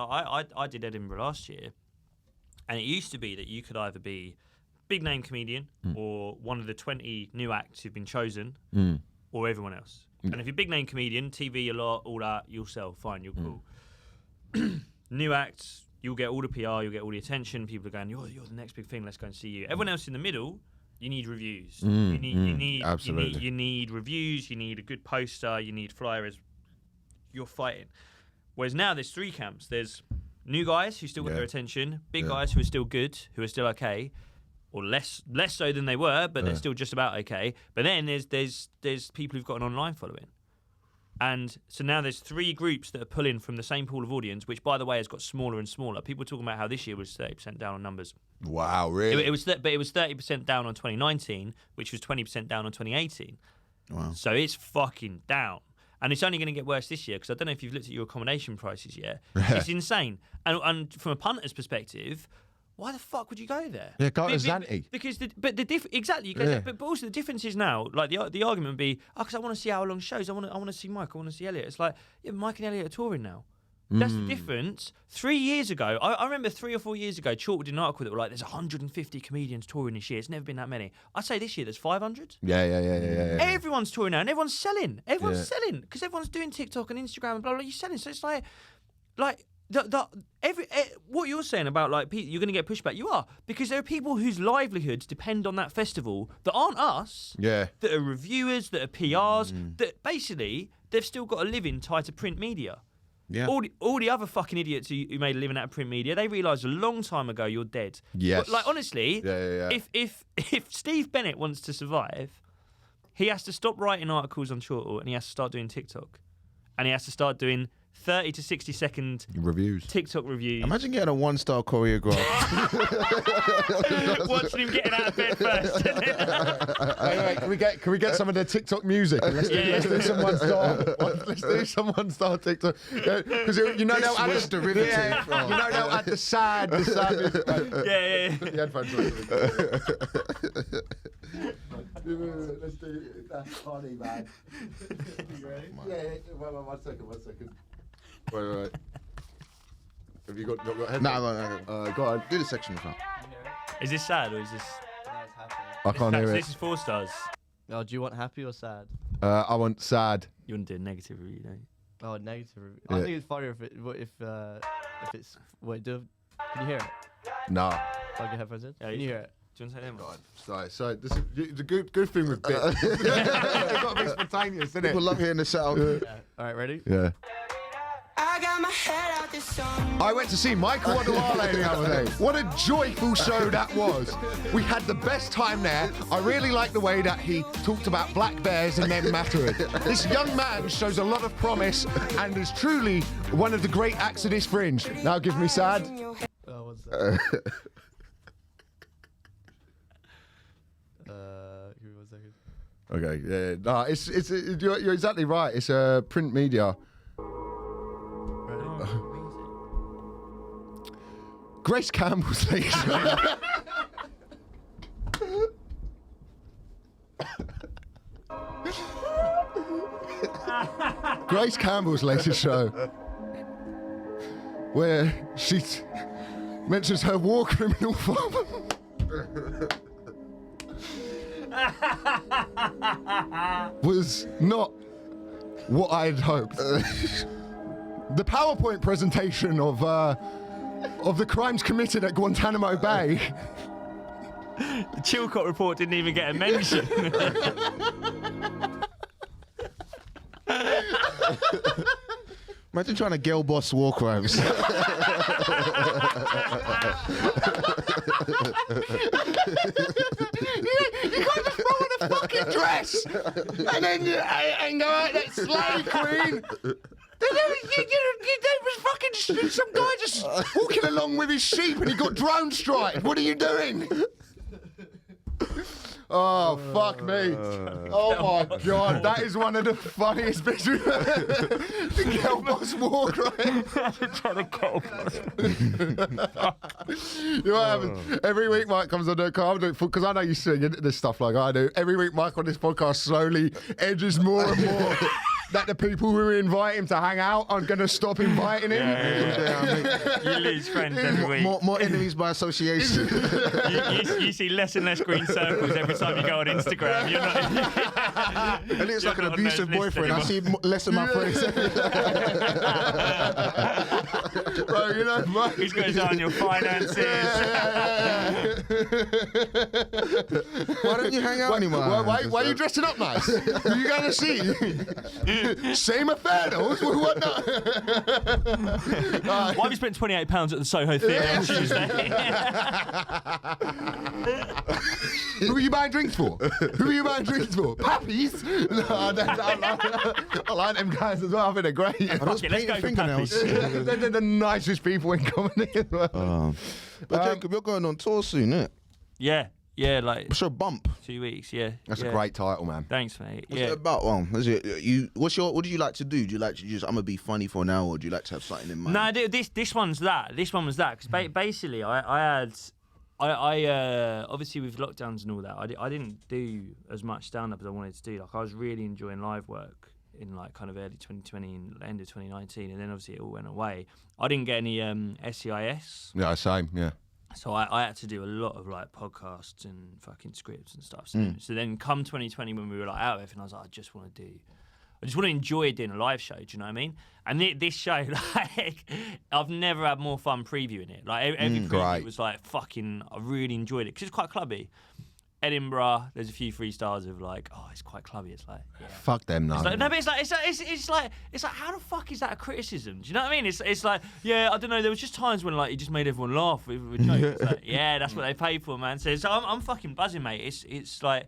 I did Edinburgh last year, and it used to be that you could either be big name comedian or one of the 20 new acts who've been chosen, or everyone else. And if you're big name comedian, TV a lot, all that, you'll sell, fine, you're cool. New acts, you'll get all the PR, you'll get all the attention. People are going, you're the next big thing, let's go and see you. Everyone else in the middle, you need reviews. You need reviews, you need a good poster, you need flyers. You're fighting. Whereas now there's three camps. There's new guys who still got their attention, big guys who are still good, who are still okay, or less so than they were, but they're still just about okay. But then there's people who've got an online following. And so now there's three groups that are pulling from the same pool of audience, which, by the way, has got smaller and smaller. People are talking about how this year was 30% down on numbers. Wow, really? It was 30% down on 2019, which was 20% down on 2018. Wow. So it's fucking down. And it's only going to get worse this year, because I don't know if you've looked at your accommodation prices yet. It's insane. And from a punter's perspective, why the fuck would you go there? Yeah, go to Zante. Because exactly. You go there, but also the difference is now, like the argument would be, because I want to see hour-long shows. I want to see Mike. I want to see Elliot. It's like, yeah, Mike and Elliot are touring now. That's the difference. 3 years ago, I remember 3 or 4 years ago, Chalk did an article that were like, there's 150 comedians touring this year. It's never been that many. I'd say this year there's 500. Yeah. Everyone's touring now, and everyone's selling. Everyone's selling because everyone's doing TikTok and Instagram and blah blah. You're selling, so it's like what you're saying about like you're going to get pushback. You are, because there are people whose livelihoods depend on that festival that aren't us. Yeah. That are reviewers, that are PRs, that basically they've still got a living tied to print media. Yeah. All the other fucking idiots who made a living out of print media, they realised a long time ago you're dead. Yes. But, like, honestly, if Steve Bennett wants to survive, he has to stop writing articles on Chortle and he has to start doing TikTok. And he has to start doing 30 to 60 second reviews, TikTok reviews. Imagine getting a 1-star choreograph. Watching him getting out of bed first. Wait, can we get some of the TikTok music? Let's do some one star TikTok. Because you know they'll add they'll add the sad music. Yeah. The headphones on. Let's do it. That's funny, man. You ready? Yeah. One second. Wait. Have you got headphones? No. Go on. Do the section in front. Is this sad or is this? I can't hear it. This is 4 stars. Oh, do you want happy or sad? I want sad. You wouldn't do a negative review, don't you? Oh, a negative review. Yeah. I think it's funnier if it's. Wait, can you hear it? Nah. Plug your headphones in. Yeah, Can you hear it? Do you want to say them? So this is the good thing with bits. It's got to be spontaneous, isn't it? People love hearing the sound. Yeah. All right, ready? Yeah. I got my head out this song. I went to see Michael Wadawale the other day. What a joyful show that was. We had the best time there. I really liked the way that he talked about black bears and them mattering. This young man shows a lot of promise and is truly one of the great acts of this fringe. Now give me sad. Oh, what's that? Give me 1 second. Okay, yeah. No, you're exactly right. It's print media. Grace Campbell's latest show. Grace Campbell's latest show, where she mentions her war criminal father. Was not what I had hoped. The PowerPoint presentation of the crimes committed at Guantanamo Bay. The Chilcott report didn't even get a mention. Imagine trying to girl boss war crimes. You can't just throw on a fucking dress and then and go out that slave queen. There was fucking some guy just walking along with his sheep and he got drone striked. What are you doing? Oh, fuck me. Oh, my God. That is one of the funniest bits. The girl boss war crime. You know what happens? Every week Mike comes on the car, because I know you sing this stuff like I do. Every week Mike on this podcast slowly edges more and more that the people who invite him to hang out are going to stop inviting him. You lose friends every week. More enemies by association. you see less and less green circles every time you go on Instagram. You're not. And it's like an not on abusive those lists boyfriend. I see less of my friends. Bro, you know, He's got his eye on your finances. Why don't you hang out anymore? Why are you dressing up nice? Who you going to see? Same Infernals? What not? Why have you spent £28 at the Soho Theatre on Tuesday? Who are you buying drinks for? Puppies? No, I like them guys as well. I think they're great. Okay, let's go for fingernails. puppies. They're the nicest people in comedy as well. But Jacob, you're going on tour soon, innit? Yeah, like What's your bump? 2 weeks. Yeah, That's yeah. a great title, man. Thanks, mate. What's Yeah. it about? Is it you? What do you like to do? Do you like to just I'm gonna be funny for now, or do you like to have something in mind? No, this one's that. This one was that because basically I obviously with lockdowns and all that I didn't do as much stand up as I wanted to do. Like I was really enjoying live work in like kind of early 2020 and end of 2019, and then obviously it all went away. I didn't get any SCIS. Yeah, same, yeah. So I had to do a lot of like podcasts and fucking scripts and stuff. So then come 2020 when we were like out of everything, I was like, I just want to enjoy doing a live show. Do you know what I mean? And this show, like, I've never had more fun previewing it. Like every preview great. was like fucking. I really enjoyed it because it's quite clubby. Edinburgh, there's a few freestyles of like, oh, it's quite clubby. It's like, yeah. Fuck them, no. It's like, no, but it's like, how the fuck is that a criticism? Do you know what I mean? It's like, yeah, I don't know. There was just times when like he just made everyone laugh with jokes. It's like, yeah, that's what they pay for, man. So I'm fucking buzzing, mate. It's like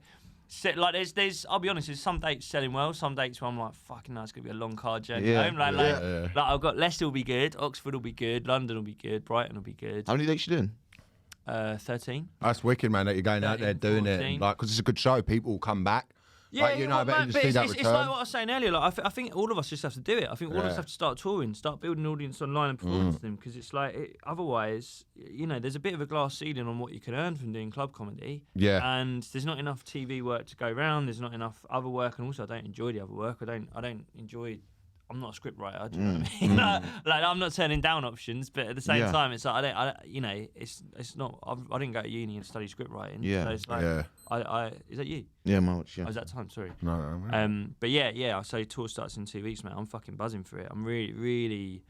there's I'll be honest, there's some dates selling well, some dates where I'm like, fucking, it's gonna be a long car journey home. Like I've got Leicester will be good, Oxford will be good, London will be good, Brighton will be good. How many dates you doing? 13. That's wicked, man, that you're going out there doing 14. it. Like, because it's a good show. People will come back. Yeah, like, you know, but see that it's return. like what I was saying earlier. Like I think all of us just have to do it. I think all of us have to start touring, start building an audience online and performing to them, because it's like otherwise, you know, there's a bit of a glass ceiling on what you can earn from doing club comedy. Yeah. And there's not enough TV work to go around. There's not enough other work, and also I don't enjoy the other work. I don't enjoy. I'm not a script writer. Do you know what I mean? Like I'm not turning down options, but at the same time, it's like I don't, you know, it's not. I didn't go to uni and study script writing. Yeah. So it's like, is that you? Yeah, much. Yeah. Oh, is that time? Sorry. No. But yeah. So tour starts in 2 weeks, man. I'm fucking buzzing for it. I'm really.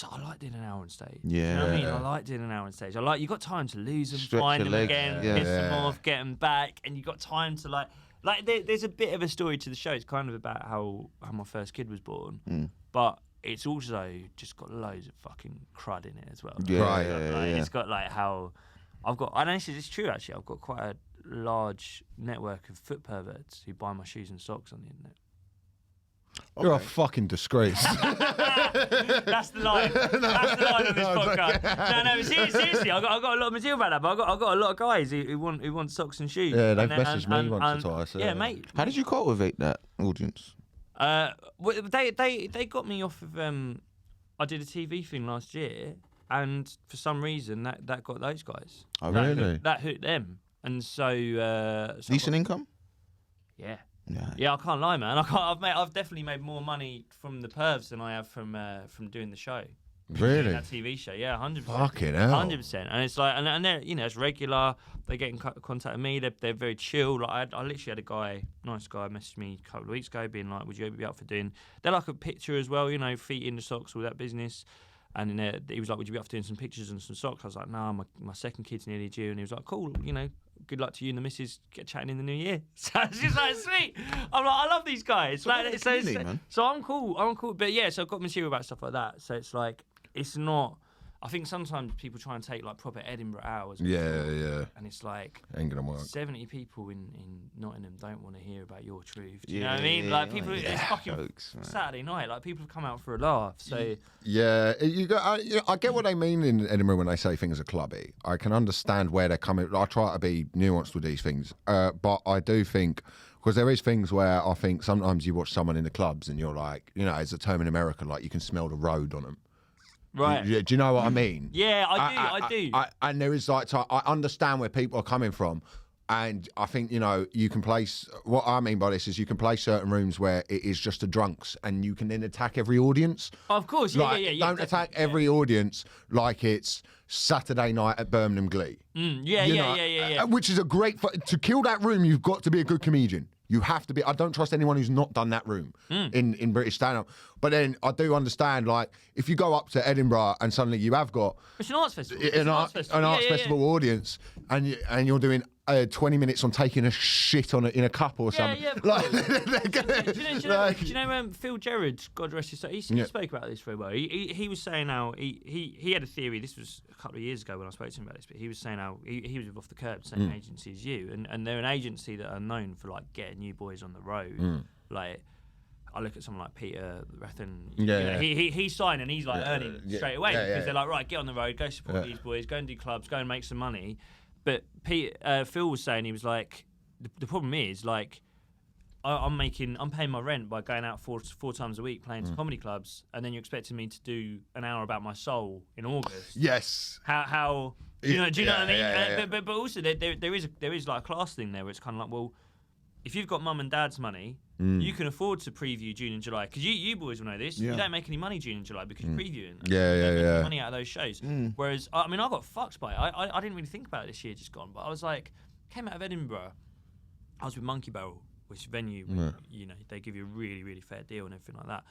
I like doing an hour on stage. Yeah. You know what I mean? I like doing an hour on stage. You got time to lose them, Stretch find your them legs. again, piss them off, get them back, and you got time to like there's a bit of a story to the show. It's kind of about how my first kid was born, but it's also just got loads of fucking crud in it as well. It's got like how I've got. I know it's true actually. I've got quite a large network of foot perverts who buy my shoes and socks on the internet. You're a fucking disgrace. That's the line. That's the line of this podcast. No, but seriously, I got a lot of material about that. But I got a lot of guys who want socks and shoes. Yeah, they've messaged me once or twice. Yeah, mate. How did you cultivate that audience? They got me off of. I did a TV thing last year, and for some reason that got those guys. Oh, really? That hooked them, and so Decent income? Yeah. Yeah. Yeah, I can't lie, man. I've definitely made more money from the pervs than I have from doing the show. Really? That TV show, yeah, 100%. Fucking hell. 100%. And it's like, and they're, you know, it's regular. They get in contact with me. They're very chill. Like I literally had a nice guy, message me a couple of weeks ago, being like, "Would you ever be up for doing?" They're like a picture as well, you know, feet in the socks, all that business. And then he was like, "Would you be up for doing some pictures and some socks?" I was like, "Nah, my second kid's nearly due." And he was like, "Cool, you know, good luck to you and the missus. Get chatting in the new year." So it's just like, sweet. I'm like, I love these guys. So I'm cool. But yeah, so I've got material about stuff like that. So it's like, it's not. I think sometimes people try and take like proper Edinburgh hours. Yeah. And it's like, ain't gonna work. 70 people in Nottingham don't want to hear about your truth. Do you know what I mean? Like people, it's fucking jokes, Saturday night. Like people have come out for a laugh. So yeah, I get what they mean in Edinburgh when they say things are clubby. I can understand where they're coming. I try to be nuanced with these things, but I do think. Because there is things where I think sometimes you watch someone in the clubs and you're like, you know, it's a term in America, like you can smell the road on them. Right. Do you know what I mean? Yeah, I do. And there is like, I understand where people are coming from, And I think, you know, you can place, what I mean by this is you can play certain rooms where it is just the drunks and you can then attack every audience. Of course, Like, yeah. Don't attack every audience like it's Saturday night at Birmingham Glee. Yeah. Which is a great, to kill that room, you've got to be a good comedian. You have to be. I don't trust anyone who's not done that room in British stand-up. But then I do understand, like, if you go up to Edinburgh and suddenly you have got it's an arts festival, an arts festival audience, and you're doing 20 minutes on taking a shit in a cup or something. Yeah. Like, do you know Phil Gerrard, God rest his soul, he spoke about this very well. He was saying how he had a theory. This was a couple of years ago when I spoke to him about this, but he was saying how he was off the curb, same agency as you, and they're an agency that are known for like getting new boys on the road. Like, I look at someone like Peter Rathen. He signed and he's like earning straight away because they're like, right, get on the road, go support these boys, go and do clubs, go and make some money. But Phil was saying, he was like, the problem is, like, I'm paying my rent by going out four times a week playing to comedy clubs, and then you're expecting me to do an hour about my soul in August. Yes. How do you know what I mean? Yeah. But also there is like a class thing there where it's kind of like, well, if you've got mum and dad's money, you can afford to preview June and July, because you boys will know this. You don't make any money June and July because you're previewing. You don't make any money out of those shows. Whereas, I mean, I got fucked by it. I didn't really think about it this year just gone, but I was like, came out of Edinburgh. I was with Monkey Barrel, which venue, you know, they give you a really, really fair deal and everything like that.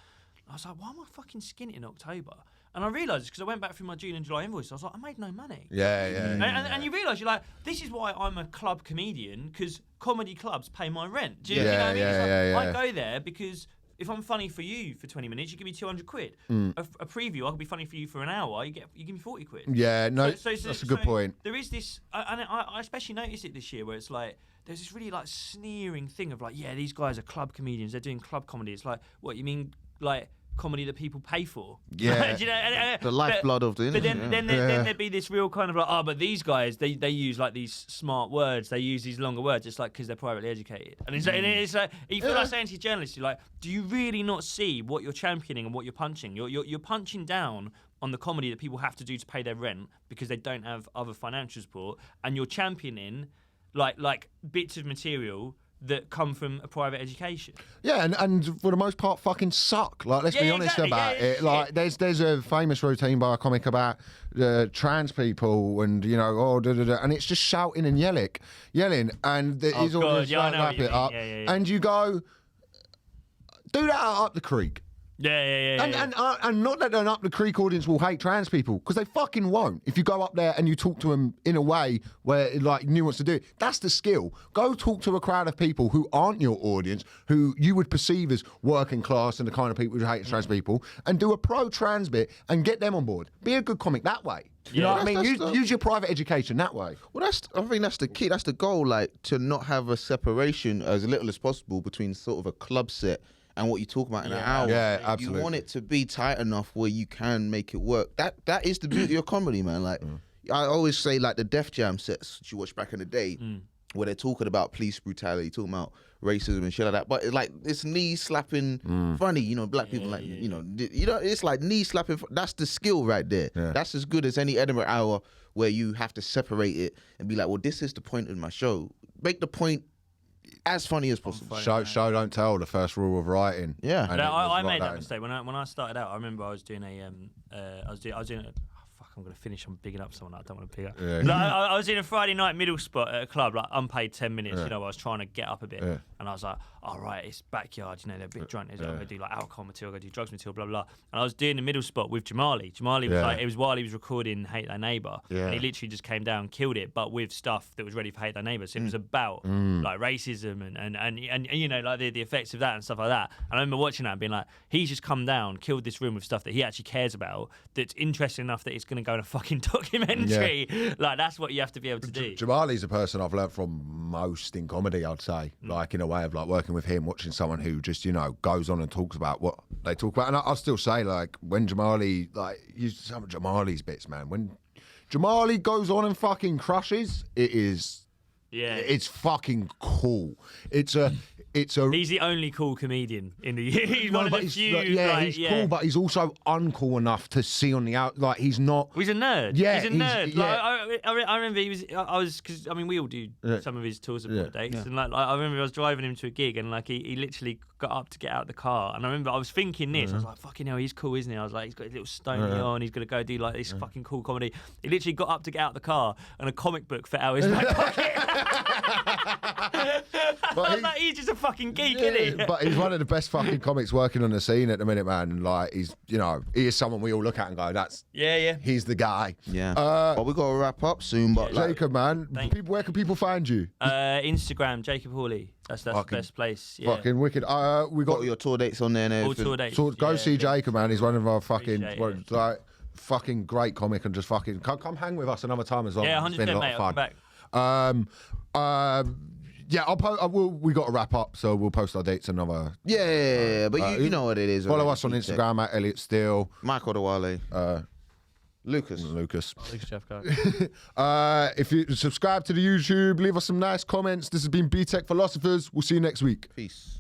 I was like, why am I fucking skinny in October? And I realised, because I went back through my June and July invoice, I was like, I made no money. And you realise, you're like, this is why I'm a club comedian, because comedy clubs pay my rent. Do you know what I mean? I go there because if I'm funny for you for 20 minutes, you give me 200 quid. A preview, I could be funny for you for an hour, you give me 40 quid. Yeah, no, that's a good point. There is this, and I especially noticed it this year, where it's like, there's this really like sneering thing of like, yeah, these guys are club comedians, they're doing club comedy. It's like, what, you mean like comedy that people pay for? Yeah. Do you know, the lifeblood of the But industry. then there'd be this real kind of like, but these guys, they use like these smart words, they use these longer words, just like because they're privately educated. And it's like you feel like saying to your journalists, you're like, do you really not see what you're championing and what you're punching? You're punching down on the comedy that people have to do to pay their rent because they don't have other financial support, and you're championing like bits of material that come from a private education. Yeah, and for the most part, fucking suck. Like, let's be honest about it. Like, there's a famous routine by a comic about trans people, and you know, and it's just shouting and yelling, and he's all just wrap it up, and you go, do that up the creek. And not that an up the creek audience will hate trans people, because they fucking won't. If you go up there and you talk to them in a way where like you wants to do it, that's the skill. Go talk to a crowd of people who aren't your audience, who you would perceive as working class and the kind of people who hate trans people, and do a pro-trans bit and get them on board. Be a good comic that way. You know what I mean? Use your private education that way. Well, I think that's the key. That's the goal. Like, to not have a separation as little as possible between sort of a club set and what you talk about in an hour. Yeah, absolutely. You want it to be tight enough where you can make it work. That is the beauty of comedy, man. Like, I always say, like, the Def Jam sets that you watched back in the day, where they're talking about police brutality, talking about racism and shit like that. But it's like, it's knee slapping funny, you know, black people, you know, it's like knee slapping. That's the skill right there. Yeah. That's as good as any Edinburgh hour where you have to separate it and be like, well, this is the point of my show. Make the point as funny as possible. Show don't tell, the first rule of writing. Yeah. I made that mistake when I started out. I remember I was doing I'm going to finish on bigging up someone I don't want to pick up. Yeah. Like, I was in a Friday night middle spot at a club, like unpaid 10 minutes, you know, I was trying to get up a bit. And I was like, all right, it's backyard, you know, they're a bit drunk. I'm going to do like alcohol material, I'm going to do drugs material, blah, blah. And I was doing the middle spot with Jamali. Jamali was like, it was while he was recording Hate Thy Neighbour. And he literally just came down and killed it, but with stuff that was ready for Hate Thy Neighbour. So it was about like racism and you know, like the effects of that and stuff like that. And I remember watching that and being like, he's just come down, killed this room with stuff that he actually cares about, that's interesting enough that it's going to go in a fucking documentary. Like, that's what you have to be able to do. Jamali's a person I've learnt from most in comedy, I'd say. Like, in a way of like working with him, watching someone who just, you know, goes on and talks about what they talk about. And I'll still say, like, when Jamali, like, use some of Jamali's bits, man. When Jamali goes on and fucking crushes, it is... Yeah, it's fucking cool. It's it's a. He's the only cool comedian in the. He's one of the few. He's cool, but he's also uncool enough to see on the out. Like he's not. Well, he's a nerd. Yeah, he's a nerd. yeah. Like, I remember he was. I was because I mean we all do some of his tour support dates, and like I remember I was driving him to a gig, and like he literally got up to get out of the car, and I remember I was thinking this. I was like, fucking hell, he's cool, isn't he? I was like, he's got his little stony on. He's gonna go do like this fucking cool comedy. He literally got up to get out of the car, and a comic book fell out of his back pocket. I was like, he's just a fucking geek, isn't he? But he's one of the best fucking comics working on the scene at the minute, man. And like, he is someone we all look at and go, he's the guy. Yeah. But we got to wrap up soon. But Jacob, man, where can people find you? Instagram, Jacob Hawley. That's the best place. Yeah. Fucking wicked. We got your tour dates on there and everything. All tour dates. Go see Jacob, man. He's one of our fucking fucking great comic, and just fucking come hang with us another time as well. Yeah, 100%, it's been a lot mate. of fun. I'll come back. Yeah, we got to wrap up, so we'll post our dates another. Yeah. But you know what it is. Follow us on Instagram at Elliot Steele. Michael Dewale. Lucas. Lucas Jeff Guy. If you subscribe to the YouTube, leave us some nice comments. This has been B-Tech Philosophers. We'll see you next week. Peace.